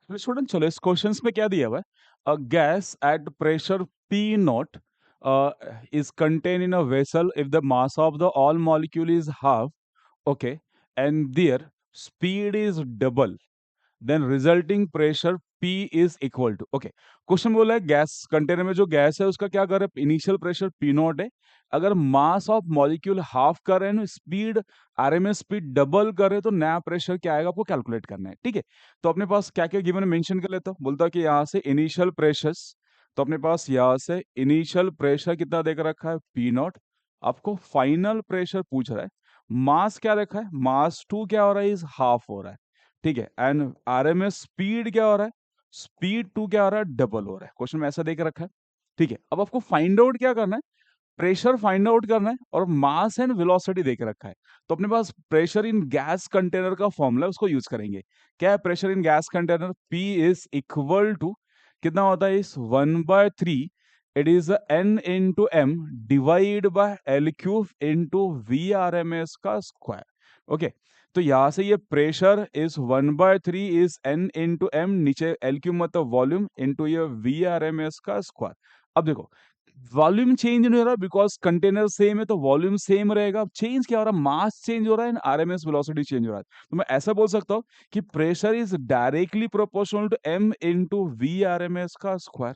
Student चलो इस questions में क्या दिया हुआ है? A gas at pressure P not is contained in a vessel if the mass of the all molecule is half, okay, and their speed is double, then resulting pressure P is equal to, okay. Question बोला है gas container में जो gas है उसका क्या कर रहा है, इनिशियल प्रेशर P नॉट है। अगर मास ऑफ मॉलिक्यूल हाफ कर रहे हैं, स्पीड आरएमएस स्पीड डबल कर रहे हैं, तो नया प्रेशर क्या आएगा आपको कैलकुलेट करना है, ठीक है। तो अपने पास क्या क्या गिवन मेंशन कर लेता हूं, बोलता है कि यहाँ से इनिशियल प्रेशर्स, तो अपने पास यहाँ से इनिशियल प्रेशर कितना देकर रखा है P नॉट। आपको फाइनल प्रेशर पूछ रहा है, मास क्या रखा है, मास 2 क्या हो रहा है, इज हाफ हो रहा है, ठीक है। एंड आरएमएस स्पीड क्या हो रहा है, स्पीड 2 क्या हो रहा है, डबल हो रहा है। क्वेश्चन में ऐसा देख रखा है, ठीक है। अब आपको फाइंड आउट क्या करना है, प्रेशर फाइंड आउट करना है और मास एंड वेलोसिटी देके रखा है। तो अपने पास प्रेशर इन गैस कंटेनर का फॉर्मूला उसको यूज करेंगे। क्या है pressure in gas container, P is equal to कितना होता है, इस 1/3 it is n into M divide by L cube into V R M S का स्क्वायर, ओके। तो यहां से ये pressure is 1/3 is n into M, नीचे एल क्यूब मतलब वॉल्यूम इंटू ये वी आर एम एस का स्क्वायर। अब देखो वॉल्यूम चेंज नहीं हो रहा बिकॉज कंटेनर सेम है, तो वॉल्यूम सेम रहेगा। चेंज क्या हो रहा है, मास चेंज हो रहा है, आरएमएस वेलोसिटी चेंज हो रहा है। तो मैं ऐसा बोल सकता हूं कि pressure is directly proportional to M into V RMS का स्क्वायर।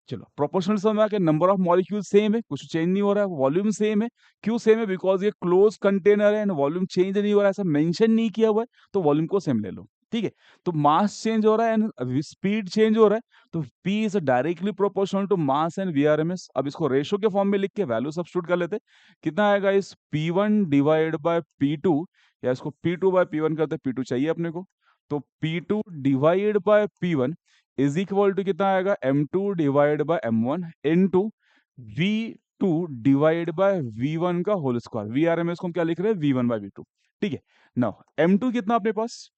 चलो प्रोपोर्शनल समझ के नंबर ऑफ मॉलिक्यूल सेम है, कुछ चेंज नहीं हो रहा है, वॉल्यूम सेम है। क्यों सेम है, बिकॉज ये क्लोज कंटेनर है एंड वॉल्यूम चेंज नहीं हो रहा है, ऐसा मेंशन नहीं किया हुआ है, तो वॉल्यूम को सेम ले लो, ठीक है। तो मास चेंज हो रहा है एंड स्पीड चेंज हो रहा है, तो P is directly proportional to mass and VRMS। अब इसको रेशो के फॉर्म में लिख के वैल्यू सब्स्टिट्यूट कर लेते हैं। कितना आएगा, इस P1 डिवाइड बाय P2, या इसको P2 बाय P1 करते हैं, P2 चाहिए अपने को, तो P2 divide by P1 is equal to कितना आएगा, M2 divide by M1 into V2 divide by V1 का होल स्क्वायर। VRMS को हम क्या लिख रहे हैं, V1 बाय V2, ठीक है। नाउ M2 कितना अपने पास,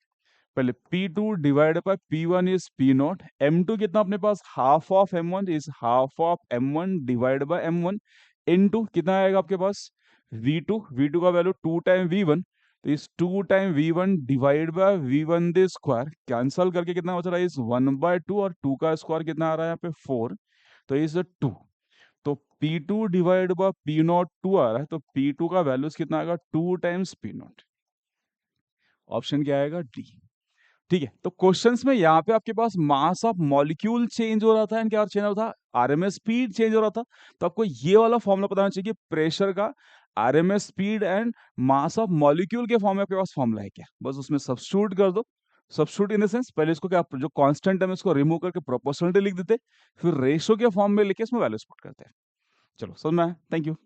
पहले P2 divide by P1 is P naught, M2 कितना अपने पास, half of M1 is half of M1 divide by M1 into कितना आएगा आपके पास, V2 का वैल्यू 2 टाइम V1, तो इस 2 time V1 divide by V1 they square, cancel करके कितना बच रहा है, इस 1/2, और 2 का स्क्वायर कितना आ रहा है यहाँ पे 4, तो इस 2, तो P2 divide bye P not 2 आ रहा है, तो P2 का वैल्यूज कितना आएगा, 2 टाइम्स P नॉट। ऑप्शन क्या आएगा, डी, ठीक है। तो क्वेश्चंस में यहाँ पे आपके पास मास ऑफ मॉलिक्यूल चेंज हो रहा था एंड क्या चेंज हो रहा था, आरएमएस स्पीड चेंज हो रहा था। तो आपको ये वाला फॉर्मूला पता होना चाहिए कि प्रेशर का RMS speed and mass of molecule के फॉर्म में आपके पास फॉर्मूला है क्या, बस उसमें सब्स्टिट्यूट कर दो। सब्स्टिट्यूट इन द सेंस, पहले इसको क्या जो कांस्टेंट है इसको रिमूव करके प्रोपोर्शनलिटी लिख देते, फिर रेशो के फॉर्म में लिखे इसमें वैल्यूज पुट करते हैं। चलो समझ में आया, थैंक यू।